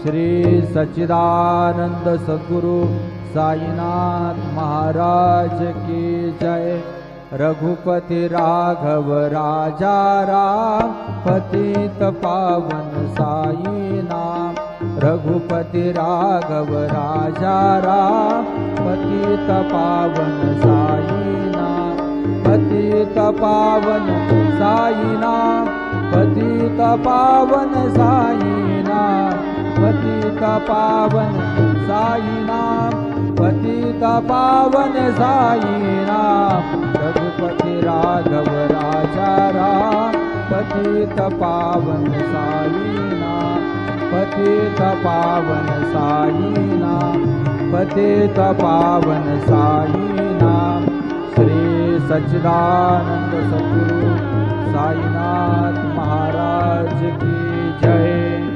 श्री सच्चिदानंद सद्गुरु साईनाथ महाराज की जय। रघुपति राघव राजा राम पतित पावन साई नाम। रघुपति राघव राजा राम पतित पावन साई नाम। पतित पावन साई नाम। पतित पावन साई नाम। पतित पावन साई नाम। पतित पावन साई नाम। रघुपति राघव राजा राम पतित पावन साई नाम। पतित पावन साई नाम। पतित पावन साई नाम। श्री सच्चिदानंद सद्गुरु साईनाथ महाराज की जय।